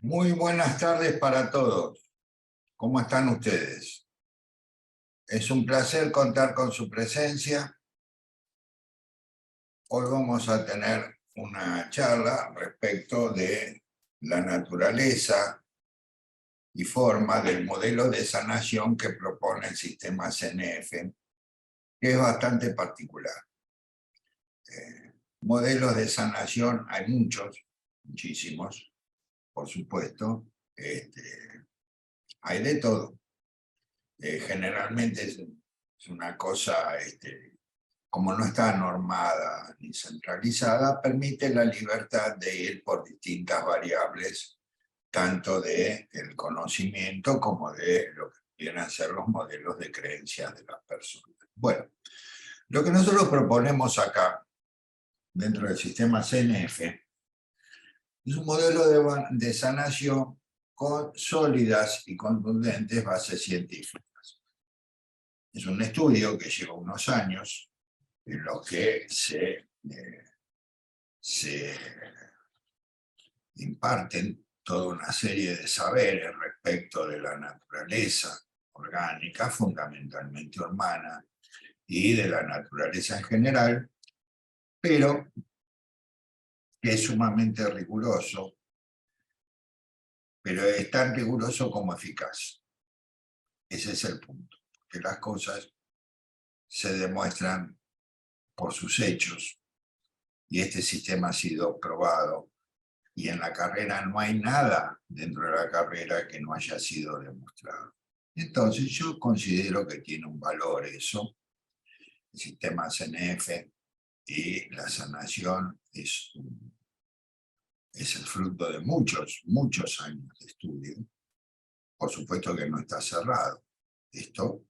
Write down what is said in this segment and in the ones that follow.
Muy buenas tardes para todos. ¿Cómo están ustedes? Es un placer contar con su presencia. Hoy vamos a tener una charla respecto de la naturaleza y forma del modelo de sanación que propone el sistema CNF, que es bastante particular. Modelos de sanación hay muchos, muchísimos, por supuesto. Hay de todo. Generalmente es una cosa, como no está normada ni centralizada, permite la libertad de ir por distintas variables, tanto del conocimiento como de lo que vienen a ser los modelos de creencias de las personas. Bueno, lo que nosotros proponemos acá, dentro del sistema CNF, es un modelo de sanación con sólidas y contundentes bases científicas. Es un estudio que lleva unos años en los que se imparten toda una serie de saberes respecto de la naturaleza orgánica, fundamentalmente humana, y de la naturaleza en general, pero que es sumamente riguroso, pero es tan riguroso como eficaz. Ese es el punto, que las cosas se demuestran por sus hechos, y este sistema ha sido probado, y en la carrera no hay nada dentro de la carrera que no haya sido demostrado. Entonces yo considero que tiene un valor eso. El sistema CNF y la sanación es el fruto de muchos años de estudio. Por supuesto que no está cerrado. Esto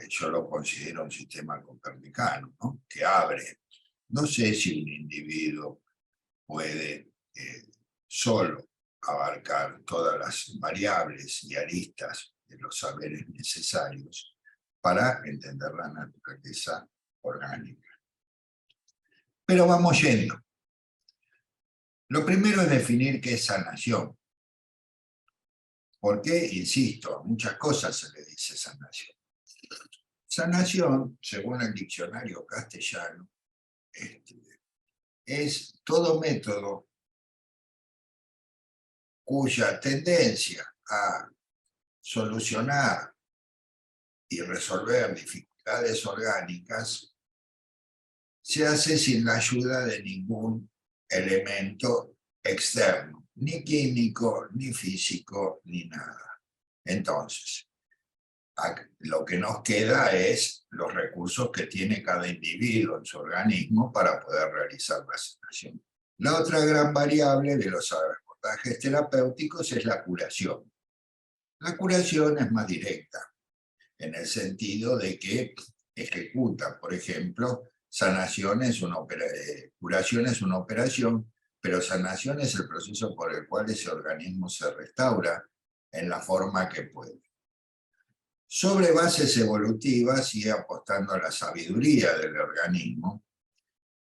yo lo considero un sistema copernicano, ¿no? Que abre. No sé si un individuo puede solo abarcar todas las variables y aristas de los saberes necesarios para entender la naturaleza orgánica. Pero vamos yendo. Lo primero es definir qué es sanación. Porque, insisto, a muchas cosas se le dice sanación. Sanación, según el diccionario castellano, es todo método cuya tendencia a solucionar y resolver dificultades orgánicas se hace sin la ayuda de ningún elemento externo, ni químico, ni físico, ni nada. Entonces, lo que nos queda es los recursos que tiene cada individuo en su organismo para poder realizar la sanación. La otra gran variable de los abordajes terapéuticos es la curación. La curación es más directa, en el sentido de que ejecuta, por ejemplo, curación es una operación, pero sanación es el proceso por el cual ese organismo se restaura en la forma que puede. Sobre bases evolutivas y apostando a la sabiduría del organismo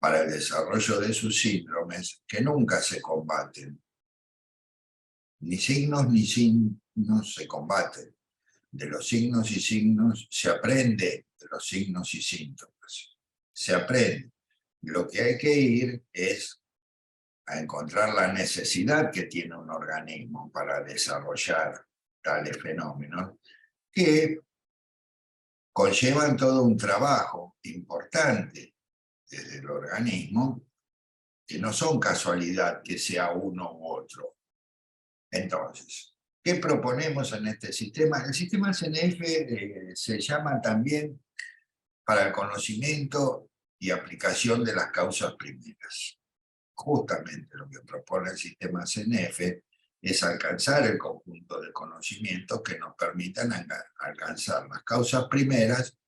para el desarrollo de sus síndromes que nunca se combaten. Ni signos se combaten. De los signos y signos se aprende de los signos y síntomas. Se aprende. Lo que hay que ir es a encontrar la necesidad que tiene un organismo para desarrollar tales fenómenos que conllevan todo un trabajo importante desde el organismo, que no son casualidad que sea uno u otro. Entonces, ¿qué proponemos en este sistema? El sistema CNF se llama también para el conocimiento y aplicación de las causas primeras. Justamente lo que propone el sistema CNF es alcanzar el conjunto de conocimientos que nos permitan alcanzar las causas primeras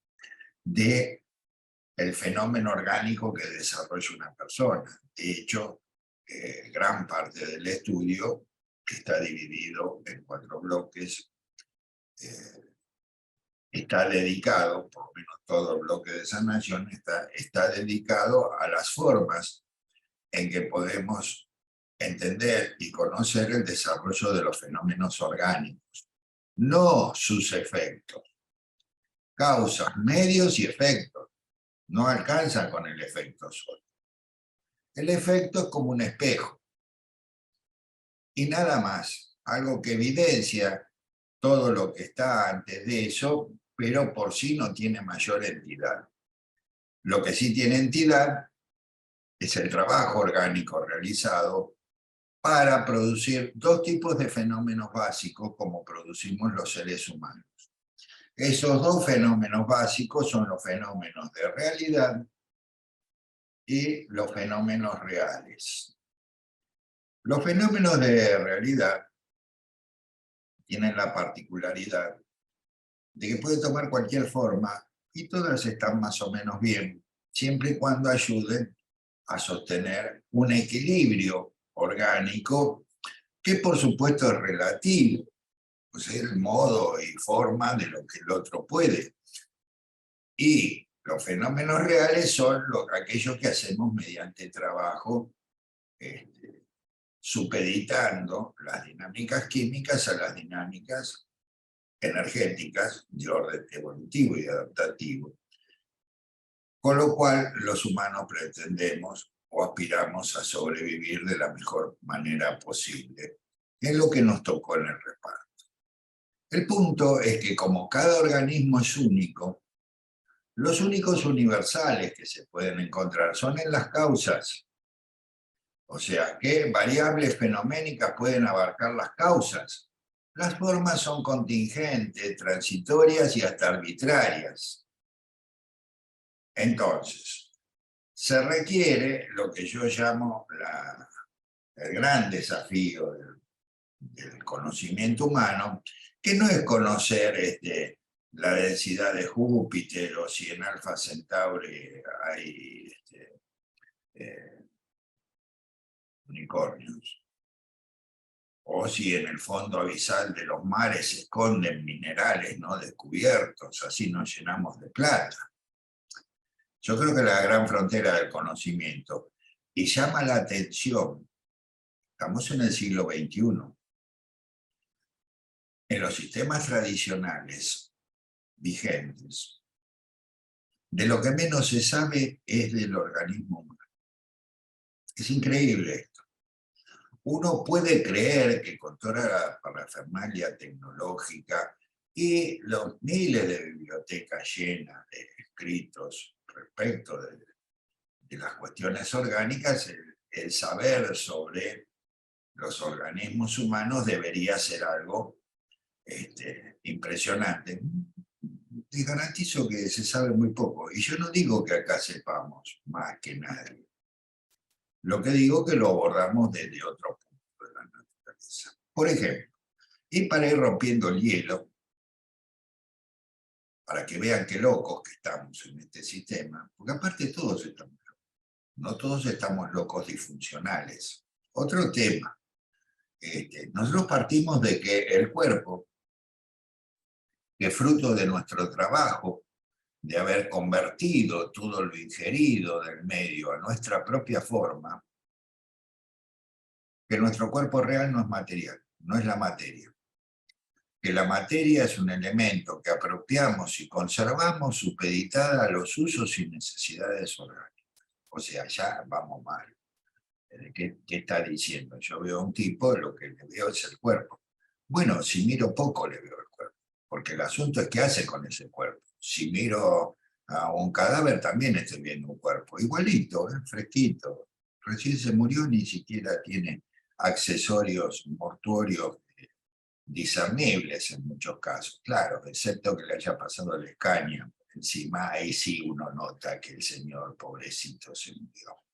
del fenómeno orgánico que desarrolla una persona. De hecho, gran parte del estudio, que está dividido en 4 bloques, está dedicado, por lo menos todo el bloque de sanación, está dedicado a las formas en que podemos entender y conocer el desarrollo de los fenómenos orgánicos, no sus efectos. Causas, medios y efectos. No alcanzan con el efecto solo. El efecto es como un espejo. Y nada más, algo que evidencia todo lo que está antes de eso, pero por sí no tiene mayor entidad. Lo que sí tiene entidad es el trabajo orgánico realizado para producir dos tipos de fenómenos básicos como producimos los seres humanos. Esos dos fenómenos básicos son los fenómenos de realidad y los fenómenos reales. Los fenómenos de realidad tienen la particularidad de que pueden tomar cualquier forma y todas están más o menos bien, siempre y cuando ayuden a sostener un equilibrio orgánico que por supuesto es relativo, pues es el modo y forma de lo que el otro puede. Y los fenómenos reales son aquellos que hacemos mediante trabajo, supeditando las dinámicas químicas a las dinámicas energéticas de orden evolutivo y adaptativo. Con lo cual los humanos pretendemos o aspiramos a sobrevivir de la mejor manera posible. Es lo que nos tocó en el reparto. El punto es que como cada organismo es único, los únicos universales que se pueden encontrar son en las causas. O sea, ¿qué variables fenoménicas pueden abarcar las causas? Las formas son contingentes, transitorias y hasta arbitrarias. Entonces, se requiere lo que yo llamo el gran desafío del conocimiento humano, que no es conocer la densidad de Júpiter o si en Alfa Centauri hay unicornios, o si en el fondo abisal de los mares se esconden minerales no descubiertos, así nos llenamos de plata. Yo creo que la gran frontera del conocimiento, y llama la atención, estamos en el siglo XXI, en los sistemas tradicionales vigentes, de lo que menos se sabe es del organismo humano. Es increíble esto. Uno puede creer que con toda la parafernalia tecnológica y los miles de bibliotecas llenas de escritos respecto de las cuestiones orgánicas, el saber sobre los organismos humanos debería ser algo impresionante. Te garantizo que se sabe muy poco. Y yo no digo que acá sepamos más que nadie. Lo que digo es que lo abordamos desde otro punto de la naturaleza. Por ejemplo, y para ir rompiendo el hielo, para que vean qué locos que estamos en este sistema, porque aparte todos estamos locos, no todos estamos locos disfuncionales. Otro tema, nosotros partimos de que el cuerpo, que fruto de nuestro trabajo, de haber convertido todo lo ingerido del medio a nuestra propia forma, que nuestro cuerpo real no es material, no es la materia. Que la materia es un elemento que apropiamos y conservamos supeditada a los usos y necesidades orgánicas. O sea, ya vamos mal. ¿Qué está diciendo? Yo veo a un tipo, lo que le veo es el cuerpo. Bueno, si miro poco le veo el cuerpo, porque el asunto es qué hace con ese cuerpo. Si miro a un cadáver también estoy viendo un cuerpo, igualito, fresquito. Recién se murió, ni siquiera tiene accesorios mortuorios discernibles en muchos casos, claro, excepto que le haya pasado el escaño encima, ahí sí uno nota que el señor pobrecito se murió.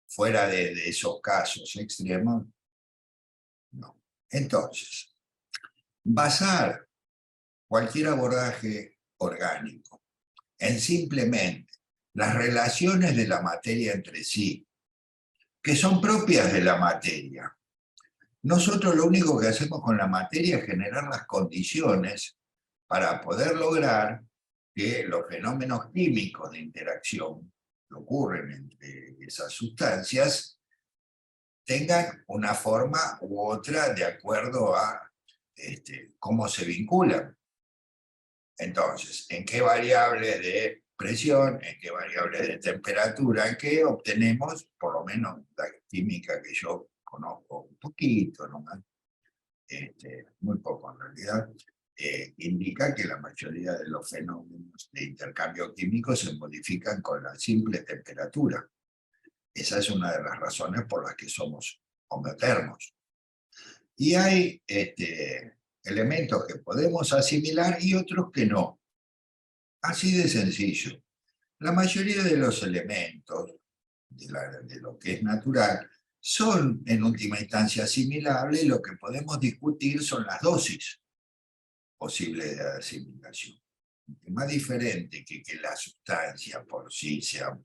Fuera de esos casos extremos, no. Entonces, basar cualquier abordaje orgánico en simplemente las relaciones de la materia entre sí, que son propias de la materia. Nosotros lo único que hacemos con la materia es generar las condiciones para poder lograr que los fenómenos químicos de interacción que ocurren entre esas sustancias tengan una forma u otra de acuerdo a cómo se vinculan. Entonces, ¿en qué variable de presión, en qué variable de temperatura, en qué obtenemos, por lo menos la química que yo conozco un poquito nomás, muy poco en realidad, indica que la mayoría de los fenómenos de intercambio químico se modifican con la simple temperatura. Esa es una de las razones por las que somos homeotermos. Y hay elementos que podemos asimilar y otros que no. Así de sencillo. La mayoría de los elementos de lo que es natural son en última instancia asimilables, y lo que podemos discutir son las dosis posibles de asimilación. Es más diferente que la sustancia por sí sea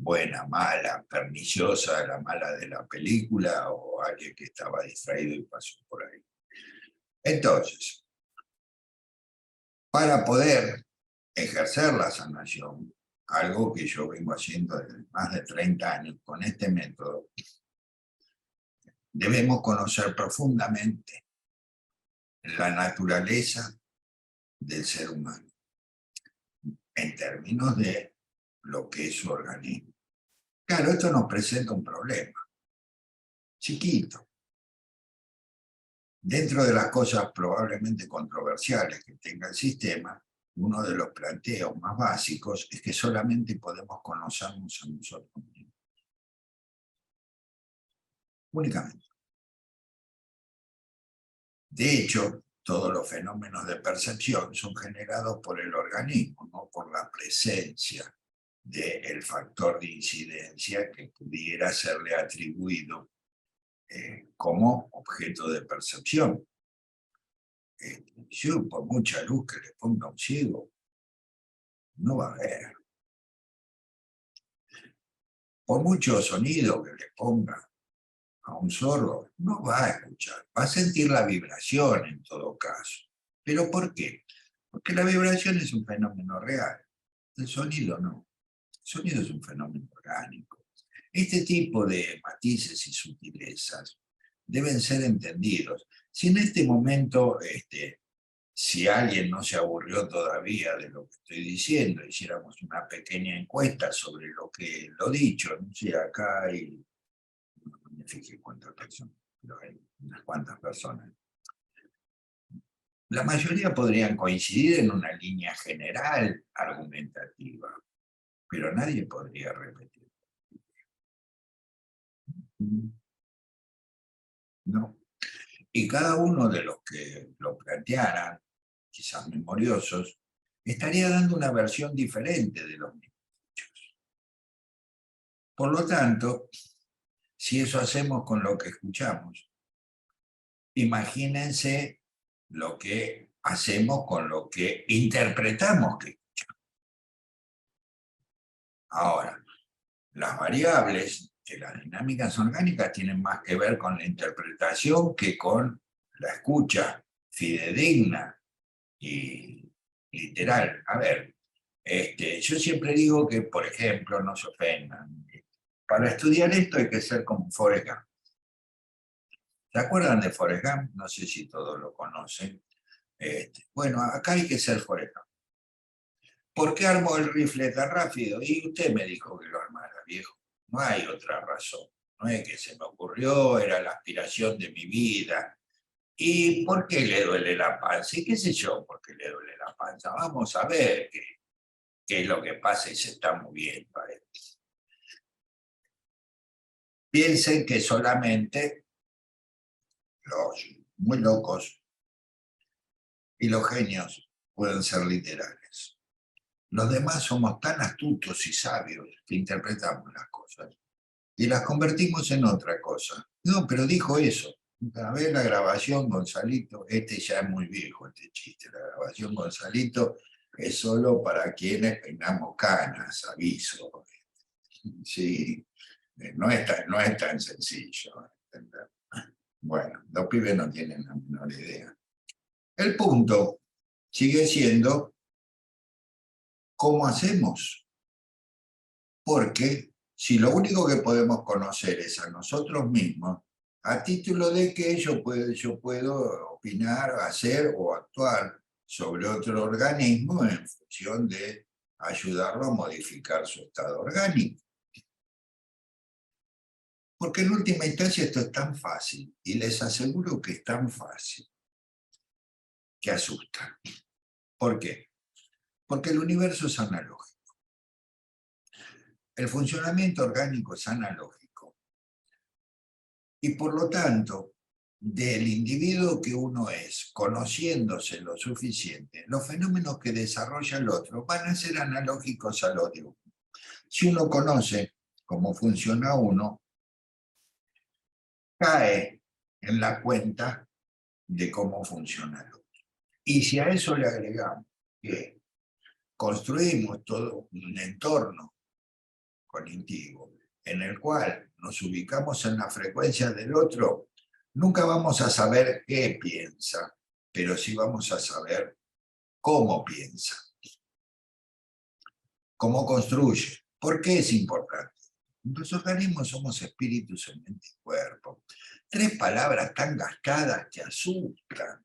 buena, mala, perniciosa, la mala de la película, o alguien que estaba distraído y pasó por ahí. Entonces, para poder ejercer la sanación, algo que yo vengo haciendo desde más de 30 años con este método, debemos conocer profundamente la naturaleza del ser humano, en términos de lo que es su organismo. Claro, esto nos presenta un problema, chiquito. Dentro de las cosas probablemente controversiales que tenga el sistema, uno de los planteos más básicos es que solamente podemos conocernos a nosotros mismos. Únicamente. De hecho, todos los fenómenos de percepción son generados por el organismo, no por la presencia del factor de incidencia que pudiera serle atribuido como objeto de percepción. Yo, por mucha luz que le ponga a un ciego, no va a ver. Por mucho sonido que le ponga a un sordo, no va a escuchar. Va a sentir la vibración en todo caso. ¿Pero por qué? Porque la vibración es un fenómeno real. El sonido no. El sonido es un fenómeno orgánico. Este tipo de matices y sutilezas deben ser entendidos. Si en este momento, si alguien no se aburrió todavía de lo que estoy diciendo, hiciéramos una pequeña encuesta sobre lo dicho, no sé, acá hay, no me fijé cuántas personas, pero hay unas cuantas personas. La mayoría podrían coincidir en una línea general argumentativa, pero nadie podría repetir. No. Y cada uno de los que lo plantearan, quizás memoriosos, estaría dando una versión diferente de los mismos hechos. Por lo tanto, si eso hacemos con lo que escuchamos, imagínense lo que hacemos con lo que interpretamos que escuchamos. Ahora, las variables de las dinámicas orgánicas tienen más que ver con la interpretación que con la escucha fidedigna y literal. A ver, yo siempre digo que, por ejemplo, no se ofendan, para estudiar esto hay que ser como Forrest Gump. ¿Se acuerdan de Forrest Gump? No sé si todos lo conocen. Bueno, acá hay que ser Forrest Gump. ¿Por qué armó el rifle tan rápido? Y usted me dijo que lo armara, viejo. No hay otra razón. No es que se me ocurrió, era la aspiración de mi vida. ¿Y por qué le duele la panza? ¿Y qué sé yo por qué le duele la panza? Vamos a ver qué es lo que pasa y se está moviendo. Piensen que solamente los muy locos y los genios pueden ser literales. Los demás somos tan astutos y sabios que interpretamos las cosas y las convertimos en otra cosa. No, pero dijo eso. A ver la grabación, Gonzalito, ya es muy viejo este chiste, la grabación, Gonzalito, es solo para quienes tengamos canas, aviso. Sí, no es tan sencillo entender. Bueno, los pibes no tienen la menor idea. El punto sigue siendo cómo hacemos. Porque si lo único que podemos conocer es a nosotros mismos, a título de que yo puedo opinar, hacer o actuar sobre otro organismo en función de ayudarlo a modificar su estado orgánico. Porque en última instancia esto es tan fácil, y les aseguro que es tan fácil, que asusta. ¿Por qué? Porque el universo es analógico. El funcionamiento orgánico es analógico. Y por lo tanto, del individuo que uno es, conociéndose lo suficiente, los fenómenos que desarrolla el otro van a ser analógicos a los de uno. Si uno conoce cómo funciona uno, cae en la cuenta de cómo funciona el otro. Y si a eso le agregamos que construimos todo un entorno cognitivo en el cual nos ubicamos en la frecuencia del otro, nunca vamos a saber qué piensa, pero sí vamos a saber cómo piensa, cómo construye. ¿Por qué es importante? Los organismos somos espíritus en mente y cuerpo. 3 palabras tan gastadas que asustan.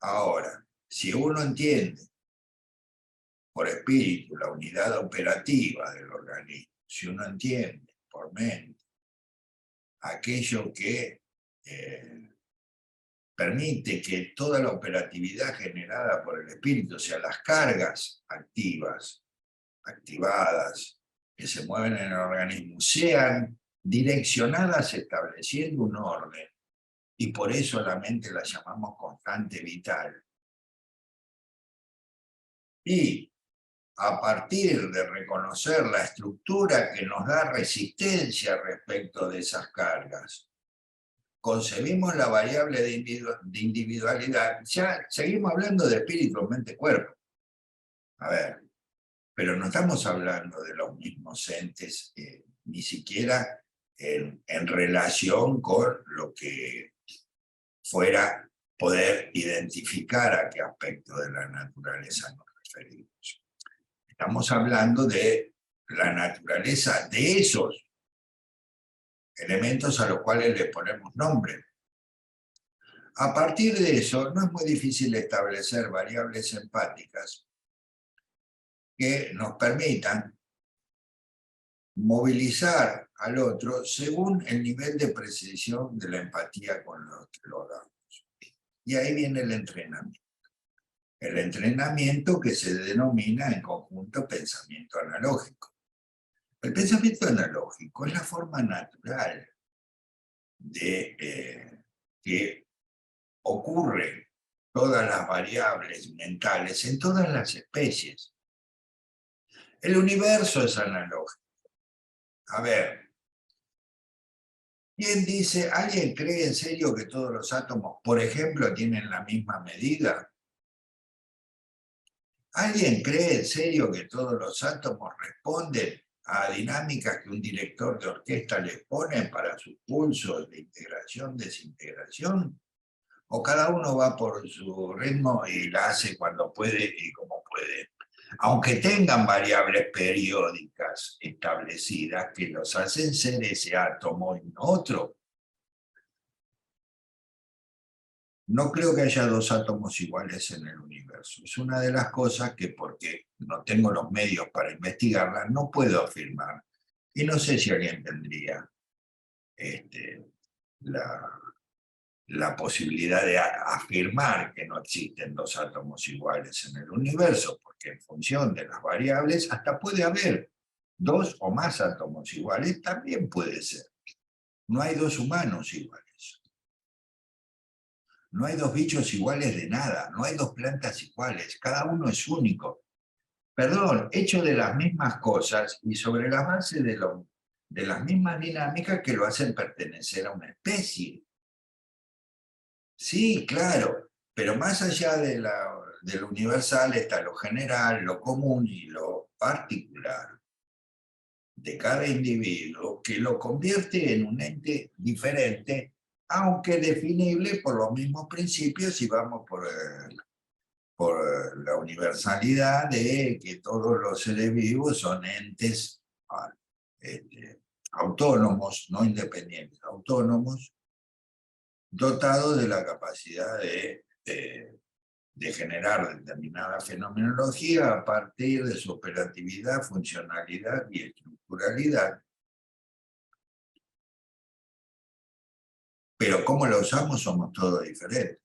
Ahora, si uno entiende por espíritu la unidad operativa del organismo, si uno entiende por mente aquello que permite que toda la operatividad generada por el espíritu, o sea, las cargas activas, activadas, que se mueven en el organismo, sean direccionadas estableciendo un orden, y por eso la mente la llamamos constante vital. Y a partir de reconocer la estructura que nos da resistencia respecto de esas cargas, concebimos la variable de individualidad. Ya seguimos hablando de espíritu, mente, cuerpo. A ver, pero no estamos hablando de los mismos entes, ni siquiera en relación con lo que fuera poder identificar a qué aspecto de la naturaleza nos referimos. Estamos hablando de la naturaleza de esos elementos a los cuales le ponemos nombre. A partir de eso, no es muy difícil establecer variables empáticas que nos permitan movilizar al otro según el nivel de precisión de la empatía con lo que lo hagamos. Y ahí viene el entrenamiento. El entrenamiento que se denomina en conjunto pensamiento analógico. El pensamiento analógico es la forma natural de que ocurren todas las variables mentales en todas las especies. El universo es analógico. A ver, ¿quién dice, alguien cree en serio que todos los átomos, por ejemplo, tienen la misma medida? ¿Alguien cree en serio que todos los átomos responden a dinámicas que un director de orquesta les pone para sus pulsos de integración, desintegración? ¿O cada uno va por su ritmo y la hace cuando puede y como puede? Aunque tengan variables periódicas establecidas que los hacen ser ese átomo y no otro. No creo que haya 2 átomos iguales en el universo. Es una de las cosas que, porque no tengo los medios para investigarla, no puedo afirmar. Y no sé si alguien tendría la posibilidad de afirmar que no existen 2 átomos iguales en el universo, porque en función de las variables hasta puede haber 2 o más átomos iguales, también puede ser. No hay 2 humanos iguales. No hay 2 bichos iguales de nada, no hay 2 plantas iguales, cada uno es único. Perdón, hecho de las mismas cosas y sobre la base de las mismas dinámicas que lo hacen pertenecer a una especie. Sí, claro, pero más allá de lo universal está lo general, lo común y lo particular de cada individuo, que lo convierte en un ente diferente, aunque definible por los mismos principios, y vamos por la universalidad de que todos los seres vivos son entes autónomos, no independientes, autónomos, dotado de la capacidad de generar determinada fenomenología a partir de su operatividad, funcionalidad y estructuralidad. Pero cómo lo usamos somos todos diferentes.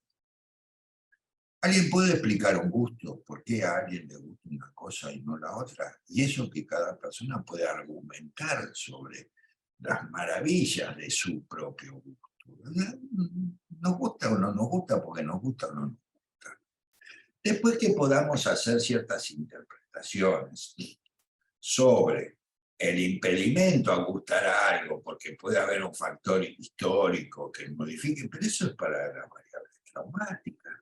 ¿Alguien puede explicar un gusto? ¿Por qué a alguien le gusta una cosa y no la otra? Y eso que cada persona puede argumentar sobre las maravillas de su propio gusto. Nos gusta o no nos gusta porque nos gusta o no nos gusta. Después que podamos hacer ciertas interpretaciones sobre el impedimento a gustar a algo, porque puede haber un factor histórico que modifique, pero eso es para las variables traumáticas.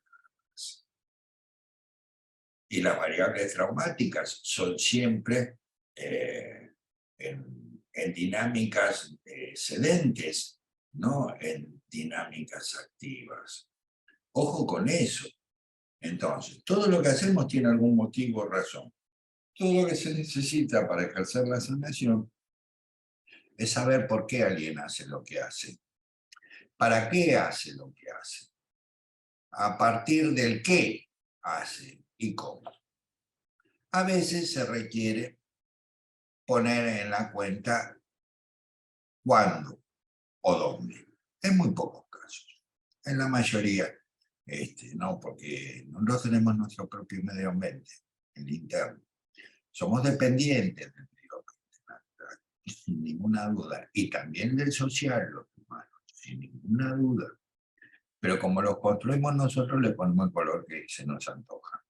Y las variables traumáticas son siempre en dinámicas sedentes, no en dinámicas activas. Ojo con eso. Entonces, todo lo que hacemos tiene algún motivo o razón. Todo lo que se necesita para ejercer la sanación es saber por qué alguien hace lo que hace. ¿Para qué hace lo que hace? A partir del qué hace y cómo. A veces se requiere poner en la cuenta cuándo o dónde. En muy pocos casos. En la mayoría, no, porque no tenemos nuestro propio medio ambiente, el interno. Somos dependientes del medio ambiente natural, sin ninguna duda. Y también del social, los humanos, sin ninguna duda. Pero como los construimos nosotros, le ponemos el color que se nos antoja.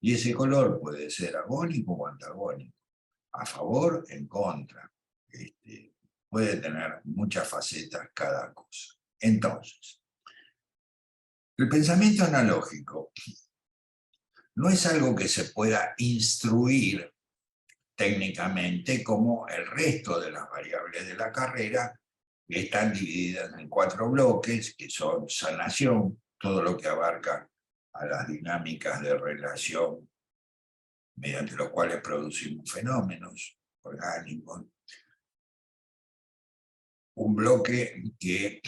Y ese color puede ser agónico o antagónico, a favor, en contra. Puede tener muchas facetas cada cosa. Entonces, el pensamiento analógico no es algo que se pueda instruir técnicamente como el resto de las variables de la carrera, que están divididas en 4 bloques, que son sanación, todo lo que abarca a las dinámicas de relación mediante los cuales producimos fenómenos orgánicos. Un bloque que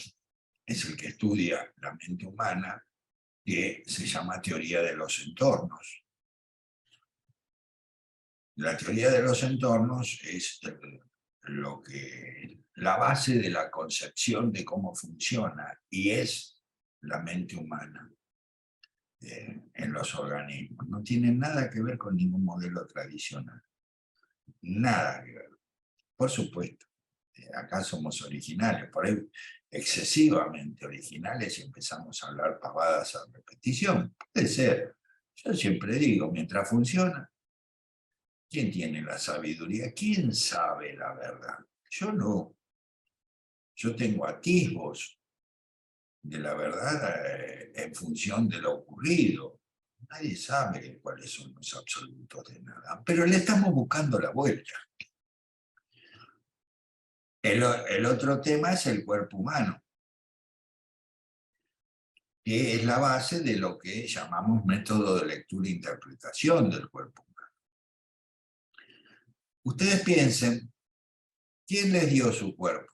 es el que estudia la mente humana, que se llama teoría de los entornos. La teoría de los entornos es la base de la concepción de cómo funciona y es la mente humana en los organismos. No tiene nada que ver con ningún modelo tradicional. Nada que ver. Por supuesto, acá somos originales, por ahí excesivamente originales y empezamos a hablar pavadas a repetición. Puede ser. Yo siempre digo, mientras funciona, ¿quién tiene la sabiduría? ¿Quién sabe la verdad? Yo no. Yo tengo atisbos de la verdad en función de lo ocurrido. Nadie sabe cuáles son los absolutos de nada, pero le estamos buscando la vuelta. El otro tema es el cuerpo humano, que es la base de lo que llamamos método de lectura e interpretación del cuerpo humano. Ustedes piensen, ¿quién les dio su cuerpo?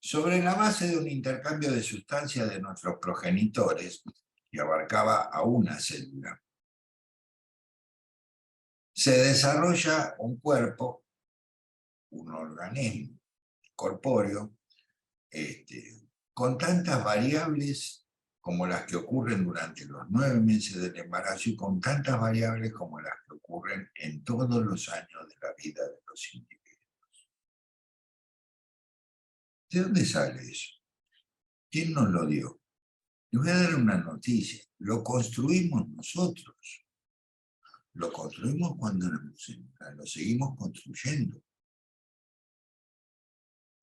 Sobre la base de un intercambio de sustancias de nuestros progenitores, que abarcaba a una célula, se desarrolla un cuerpo, un organismo corpóreo, con tantas variables como las que ocurren durante los 9 meses del embarazo y con tantas variables como las que ocurren en todos los años de la vida de los individuos. ¿De dónde sale eso? ¿Quién nos lo dio? Les voy a dar una noticia. Lo construimos nosotros. Lo construimos cuando lo seguimos construyendo.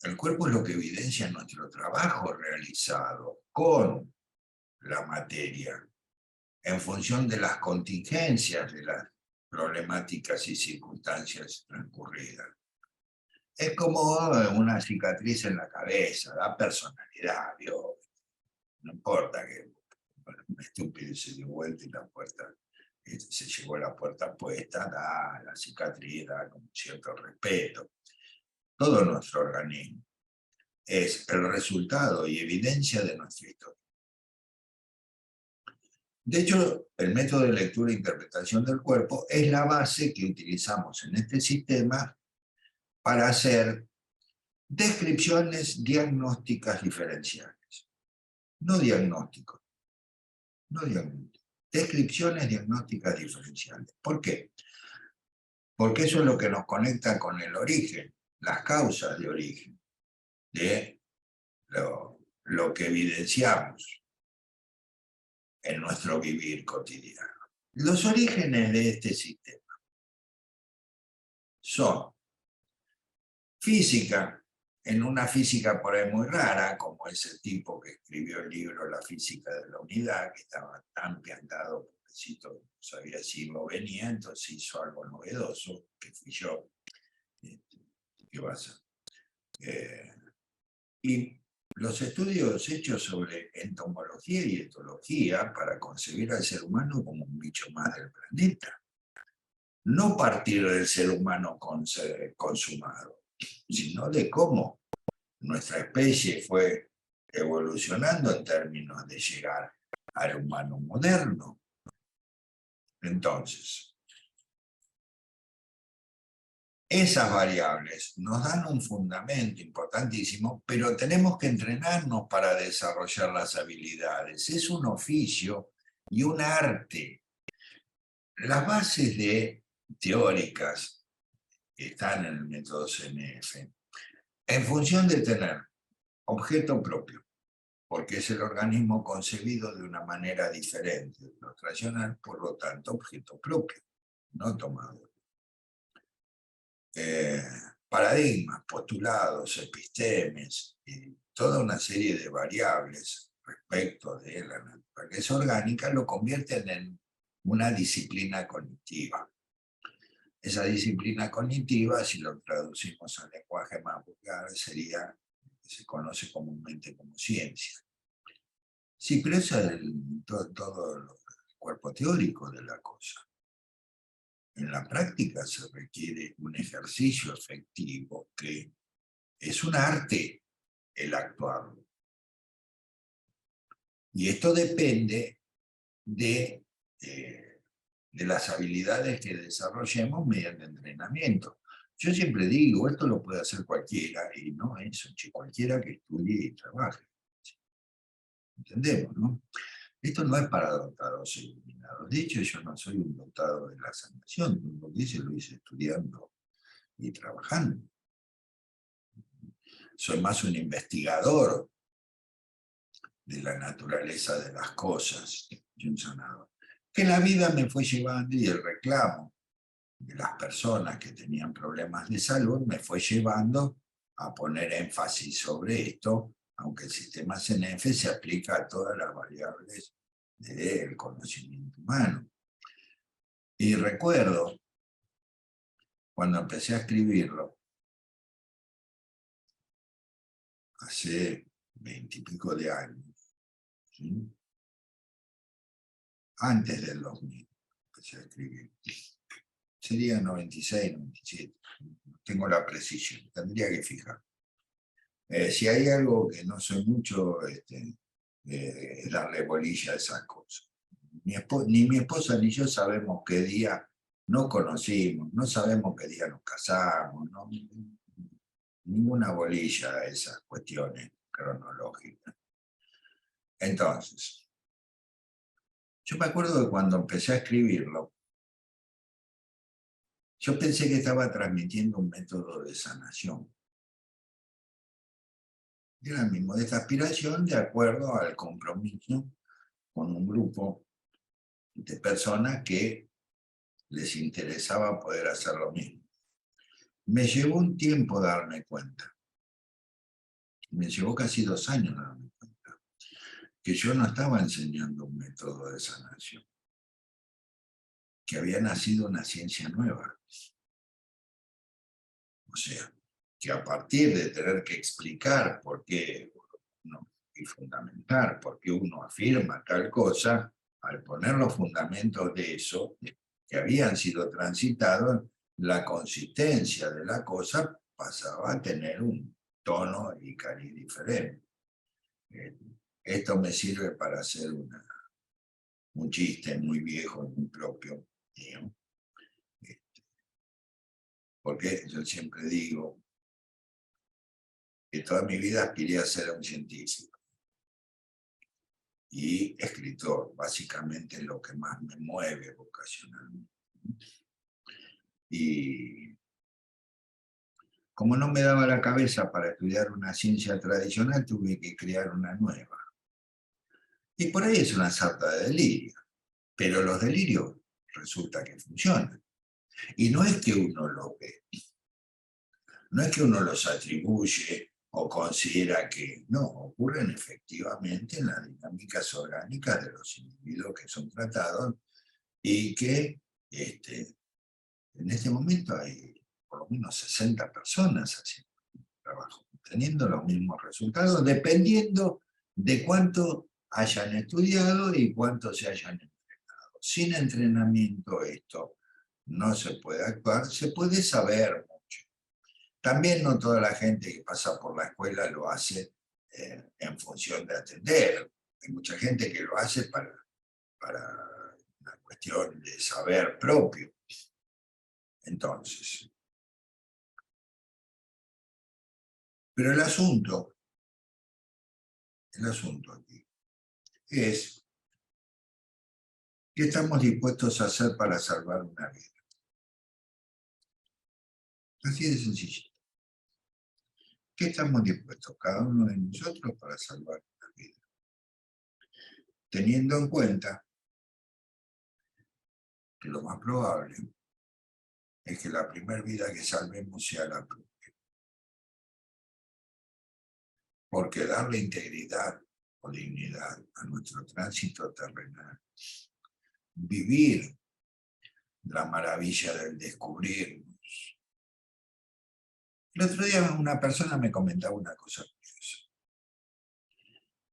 El cuerpo es lo que evidencia nuestro trabajo realizado con la materia, en función de las contingencias de las problemáticas y circunstancias transcurridas. Es como una cicatriz en la cabeza, da personalidad, ¿vio? No importa que un estúpido se dio vuelta y la puerta, se llevó la puerta puesta, da la cicatriz, da con cierto respeto. Todo nuestro organismo. es el resultado y evidencia de nuestra historia. De hecho, el método de lectura e interpretación del cuerpo es la base que utilizamos en este sistema para hacer descripciones diagnósticas diferenciales. No diagnósticos, no diagnósticos. Descripciones diagnósticas diferenciales. ¿Por qué? Porque eso es lo que nos conecta con el origen, las causas de origen, de lo que evidenciamos en nuestro vivir cotidiano. Los orígenes de este sistema son física, en una física por ahí muy rara, como ese tipo que escribió el libro La física de la unidad, que estaba tan piantado, pobrecito, no sabía si lo venía, entonces hizo algo novedoso, que fui yo. ¿Qué pasa? Y los estudios hechos sobre entomología y etología para concebir al ser humano como un bicho más del planeta. No partir del ser humano consumado, sino de cómo nuestra especie fue evolucionando en términos de llegar al humano moderno. Entonces, esas variables nos dan un fundamento importantísimo, pero tenemos que entrenarnos para desarrollar las habilidades. Es un oficio y un arte. Las bases teóricas que están en el método CNF, en función de tener objeto propio, porque es el organismo concebido de una manera diferente de lo tradicional, por lo tanto, objeto propio, no tomado. Paradigmas, postulados, epistemes, y toda una serie de variables respecto de la naturaleza orgánica lo convierten en una disciplina cognitiva. Esa disciplina cognitiva, si lo traducimos al lenguaje más vulgar, sería lo que se conoce comúnmente como ciencia. Sí, pero eso es todo el cuerpo teórico de la cosa. En la práctica se requiere un ejercicio efectivo que es un arte el actuarlo. Y esto depende de las habilidades que desarrollemos mediante entrenamiento. Yo siempre digo, esto lo puede hacer cualquiera, y no es cualquiera que estudie y trabaje. ¿Entendemos, no? Esto no es para dotados e iluminados. De hecho, yo no soy un dotado de la sanación. Lo hice estudiando y trabajando. Soy más un investigador de la naturaleza de las cosas y un sanador. Que la vida me fue llevando y el reclamo de las personas que tenían problemas de salud me fue llevando a poner énfasis sobre esto, aunque el sistema CNF se aplica a todas las variables del conocimiento humano. Y recuerdo, cuando empecé a escribirlo, hace 20 y pico de años, ¿sí? Antes del 2000, empecé a escribir. Sería 96, 97, no tengo la precisión, tendría que fijar. Si hay algo que no soy mucho, es darle bolilla a esas cosas. Ni mi esposa ni yo sabemos qué día nos conocimos, no sabemos qué día nos casamos, no, ninguna bolilla a esas cuestiones cronológicas. Entonces, yo me acuerdo que cuando empecé a escribirlo, yo pensé que estaba transmitiendo un método de sanación. Era mi modesta aspiración de acuerdo al compromiso con un grupo de personas que les interesaba poder hacer lo mismo. Me llevó un tiempo darme cuenta. Me llevó casi 2 años darme cuenta que yo no estaba enseñando un método de sanación, que había nacido una ciencia nueva. O sea, que a partir de tener que explicar por qué y fundamentar por qué uno afirma tal cosa, al poner los fundamentos de eso, que habían sido transitados, la consistencia de la cosa pasaba a tener un tono y cariz diferente. Esto me sirve para hacer un chiste muy viejo, muy propio mío, porque yo siempre digo que toda mi vida aspiré a ser un científico y escritor, básicamente es lo que más me mueve vocacionalmente. Y como no me daba la cabeza para estudiar una ciencia tradicional, tuve que crear una nueva. Y por ahí es una sarta de delirio, pero los delirios resulta que funcionan. Y no es que uno lo ve, no es que uno los atribuye o considera que no, ocurren efectivamente en las dinámicas orgánicas de los individuos que son tratados y que en este momento hay por lo menos 60 personas haciendo trabajo, teniendo los mismos resultados, dependiendo de cuánto hayan estudiado y cuánto se hayan entrenado. Sin entrenamiento esto no se puede actuar, se puede saber mucho. También no toda la gente que pasa por la escuela lo hace en función de atender. Hay mucha gente que lo hace para una cuestión de saber propio. Entonces, pero el asunto aquí es ¿qué estamos dispuestos a hacer para salvar una vida? Así de sencillo. ¿Qué estamos dispuestos cada uno de nosotros para salvar una vida? Teniendo en cuenta que lo más probable es que la primera vida que salvemos sea la propia. Porque darle integridad o dignidad a nuestro tránsito terrenal, vivir la maravilla del descubrirnos. El otro día una persona me comentaba una cosa curiosa.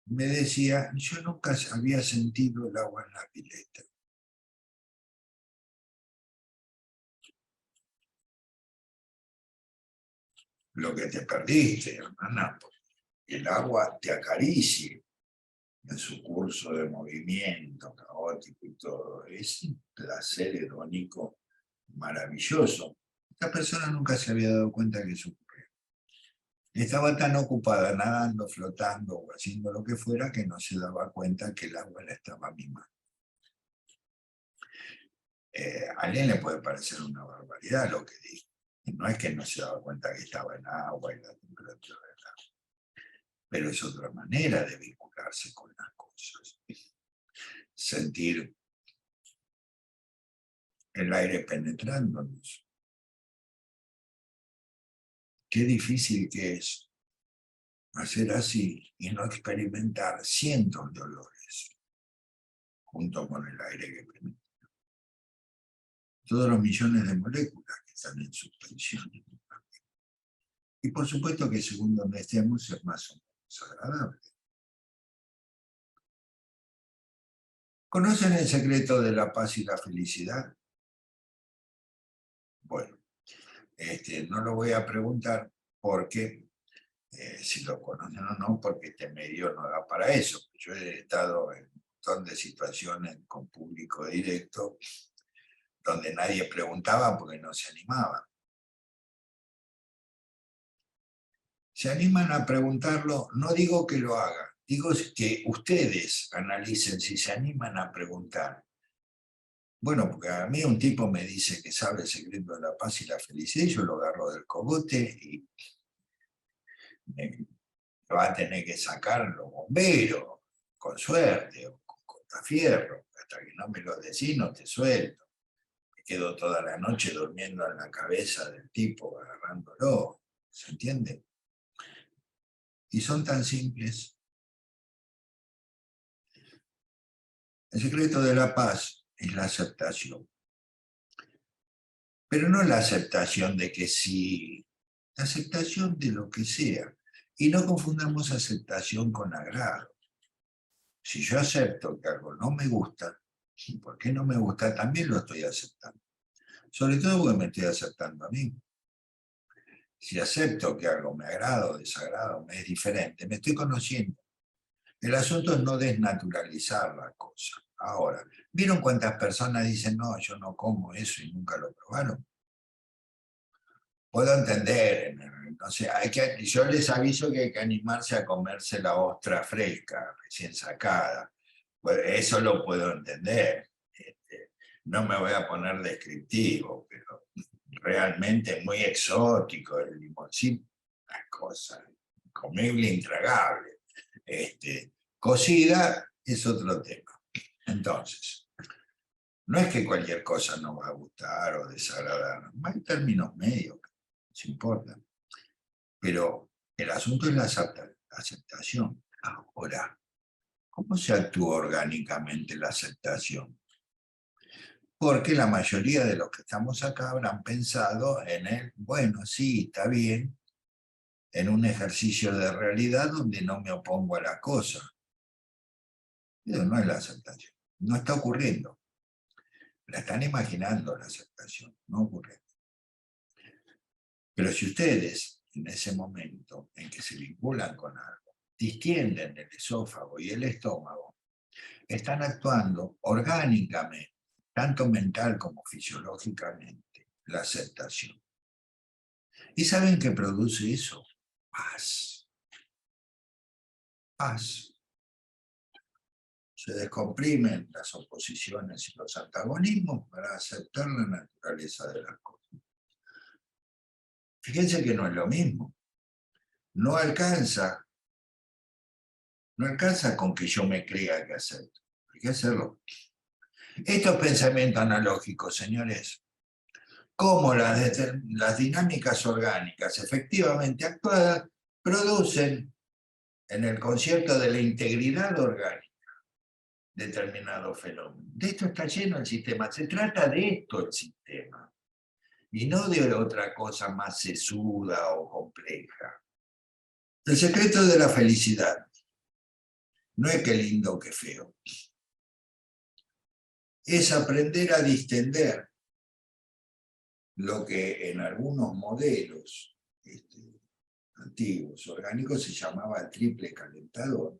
Me decía, yo nunca había sentido el agua en la pileta. Lo que te perdiste, hermana, el agua te acaricie en su curso de movimiento caótico y todo. Es un placer herónico maravilloso. Esta persona nunca se había dado cuenta que eso ocurría. Estaba tan ocupada nadando, flotando o haciendo lo que fuera que no se daba cuenta que el agua la estaba mimando. A alguien le puede parecer una barbaridad lo que dijo. No es que no se daba cuenta que estaba en agua y la temperatura del agua, pero es otra manera de vincularse con las cosas. Sentir el aire penetrándonos. Qué difícil que es hacer así y no experimentar cientos de olores junto con el aire que penetra. Todos los millones de moléculas que están en suspensión. Y por supuesto que según donde estemos es más o menos agradable. ¿Conocen el secreto de la paz y la felicidad? Bueno, no lo voy a preguntar porque si lo conocen o no, porque este medio no da para eso. Yo he estado en un montón de situaciones con público directo donde nadie preguntaba porque no se animaba. Se animan a preguntarlo, no digo que lo hagan, digo que ustedes analicen si se animan a preguntar. Bueno, porque a mí un tipo me dice que sabe el secreto de la paz y la felicidad, y yo lo agarro del cogote y me va a tener que sacar los bomberos, con suerte, o con cortafierro, hasta que no me lo decís no te suelto. Me quedo toda la noche durmiendo en la cabeza del tipo, agarrándolo, ¿se entiende? Y son tan simples. El secreto de la paz es la aceptación. Pero no la aceptación de que sí, la aceptación de lo que sea. Y no confundamos aceptación con agrado. Si yo acepto que algo no me gusta, ¿por qué no me gusta? También lo estoy aceptando. Sobre todo porque me estoy aceptando a mí. Si acepto que algo me agrada o desagrada o me es diferente, me estoy conociendo. El asunto es no desnaturalizar la cosa. Ahora, ¿vieron cuántas personas dicen, no, yo no como eso y nunca lo probaron? Puedo entender, no sé, yo les aviso que hay que animarse a comerse la ostra fresca, recién sacada. Pues eso lo puedo entender. No me voy a poner descriptivo, pero realmente muy exótico el limoncito, una cosa comible, intragable. Cocida es otro tema. Entonces, no es que cualquier cosa no va a gustar o desagradar, hay términos medios, no importa. Pero el asunto es la aceptación. Ahora, ¿cómo se actúa orgánicamente la aceptación? Porque la mayoría de los que estamos acá habrán pensado en el, bueno, sí, está bien, en un ejercicio de realidad donde no me opongo a la cosa. Pero no es la aceptación. No está ocurriendo. La están imaginando la aceptación, no ocurre. Pero si ustedes, en ese momento en que se vinculan con algo, distienden el esófago y el estómago, están actuando orgánicamente, tanto mental como fisiológicamente, la aceptación. ¿Y saben qué produce eso? Paz. Paz. Se descomprimen las oposiciones y los antagonismos para aceptar la naturaleza de las cosas. Fíjense que no es lo mismo. No alcanza con que yo me crea que acepto. Hay que hacerlo. Estos pensamientos analógicos, señores, como las dinámicas orgánicas efectivamente actuadas, producen en el concierto de la integridad orgánica determinado fenómeno. De esto está lleno el sistema. Se trata de esto el sistema, y no de otra cosa más sesuda o compleja. El secreto de la felicidad no es qué lindo o qué feo. Es aprender a distender lo que en algunos modelos antiguos, orgánicos, se llamaba el triple calentador,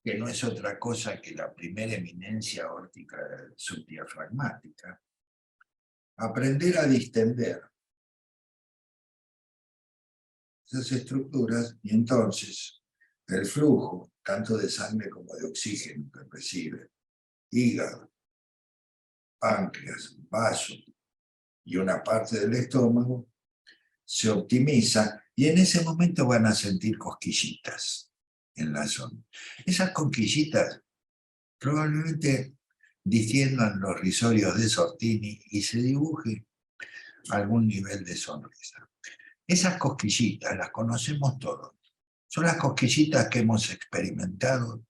que no es otra cosa que la primera eminencia órtica subdiafragmática. Aprender a distender esas estructuras y entonces el flujo, tanto de sangre como de oxígeno que recibe hígado, páncreas, vaso y una parte del estómago, se optimiza y en ese momento van a sentir cosquillitas en la zona. Esas cosquillitas probablemente distiendan los risorios de Sortini y se dibuje algún nivel de sonrisa. Esas cosquillitas las conocemos todos. Son las cosquillitas que hemos experimentado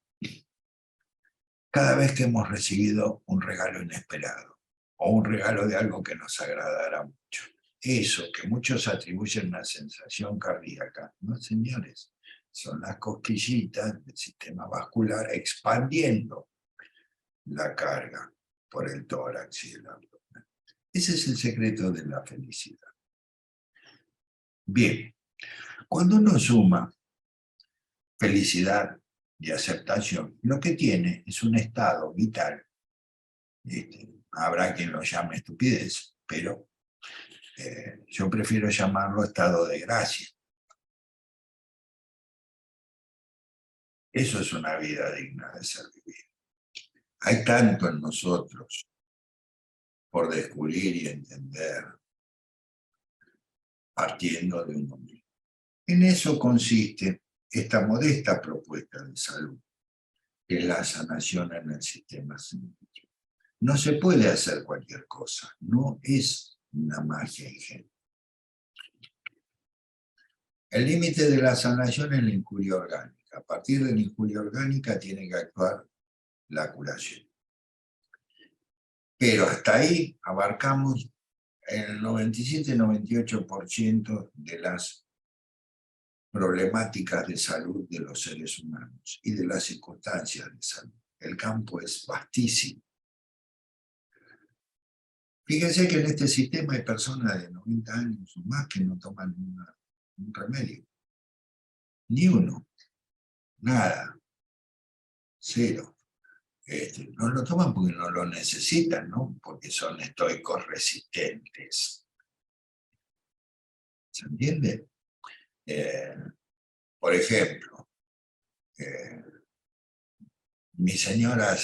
cada vez que hemos recibido un regalo inesperado o un regalo de algo que nos agradara mucho. Eso que muchos atribuyen una sensación cardíaca, no, señores, son las cosquillitas del sistema vascular expandiendo la carga por el tórax y el abdomen. Ese es el secreto de la felicidad. Bien, cuando uno suma felicidad y aceptación, lo que tiene es un estado vital. Habrá quien lo llame estupidez, pero yo prefiero llamarlo estado de gracia. Eso es una vida digna de ser vivida. Hay tanto en nosotros por descubrir y entender, partiendo de uno mismo. En eso consiste esta modesta propuesta de salud, que es la sanación en el sistema sanitario. No se puede hacer cualquier cosa, no es una magia ingenua. El límite de la sanación es la injuria orgánica. A partir de la injuria orgánica tiene que actuar la curación. Pero hasta ahí abarcamos el 97-98% de las problemáticas de salud de los seres humanos y de las circunstancias de salud. El campo es vastísimo. Fíjense que en este sistema hay personas de 90 años o más que no toman un remedio. Ni uno, nada, cero. No lo toman porque no lo necesitan, ¿no? Porque son estoicos resistentes. ¿Se entiende? Por ejemplo, mi señora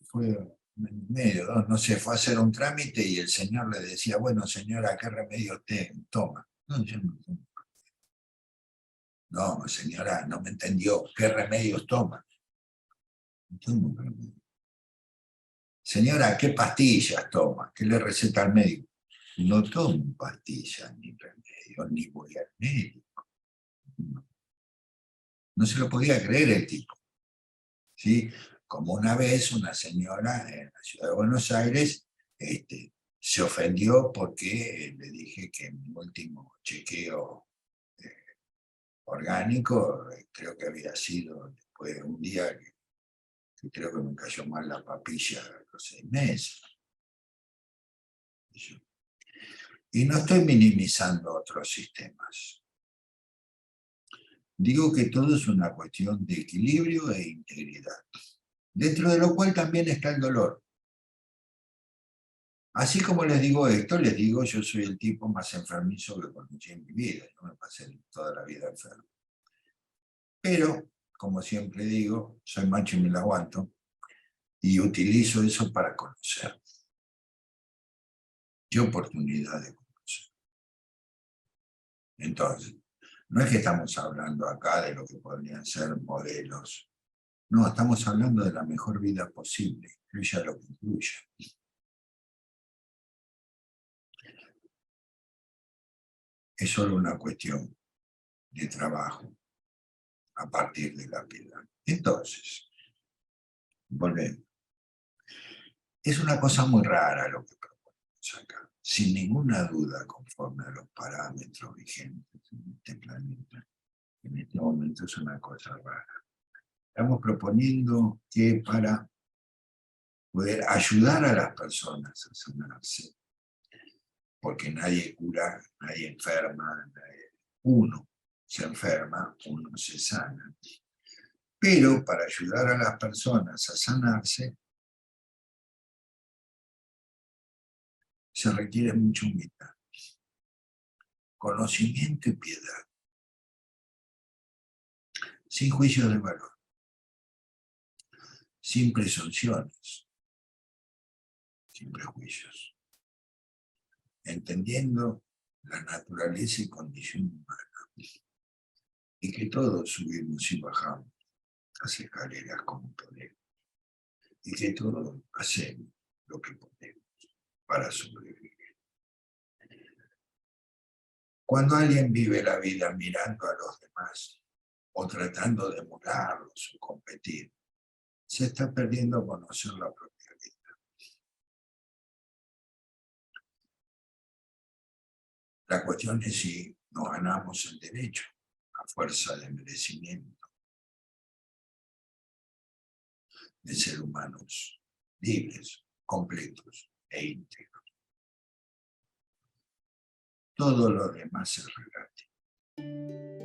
fue medio, no sé, fue a hacer un trámite y el señor le decía, bueno, señora, ¿qué remedio usted toma? No, yo no tomo. No, señora, no me entendió. ¿Qué remedios toma? No tomo remedio. Señora, ¿qué pastillas toma? ¿Qué le receta al médico? No tomo pastillas ni remedios, ni voy al médico. No se lo podía creer el tipo. ¿Sí? Como una vez una señora en la ciudad de Buenos Aires se ofendió porque le dije que en mi último chequeo orgánico, creo que había sido después de un día que creo que me cayó mal la papilla a los 6 meses. Y no estoy minimizando otros sistemas. Digo que todo es una cuestión de equilibrio e integridad, dentro de lo cual también está el dolor. Así como les digo esto, les digo, yo soy el tipo más enfermizo que conocí en mi vida, no me pasé toda la vida enfermo. Pero, como siempre digo, soy macho y me la aguanto, y utilizo eso para conocer. ¿Qué oportunidad de conocer? Entonces, no es que estamos hablando acá de lo que podrían ser modelos. No, estamos hablando de la mejor vida posible, incluya lo que incluya. Es solo una cuestión de trabajo a partir de la piedad. Entonces, volvemos. Es una cosa muy rara lo que proponemos acá, sin ninguna duda conforme a los parámetros vigentes en este planeta. En este momento es una cosa rara. Estamos proponiendo que para poder ayudar a las personas a sanarse, porque nadie cura, nadie enferma, uno se enferma, uno se sana. Pero para ayudar a las personas a sanarse, se requiere mucha humildad, conocimiento y piedad, sin juicio de valor, sin presunciones, sin prejuicios, entendiendo la naturaleza y condición humana, y que todos subimos y bajamos las escaleras como podemos, y que todos hacemos lo que podemos para sobrevivir. Cuando alguien vive la vida mirando a los demás, o tratando de emularlos o competir, se está perdiendo a conocer la propia vida. La cuestión es si nos ganamos el derecho a fuerza de merecimiento de ser humanos libres, completos e íntegros. Todo lo demás es relativo.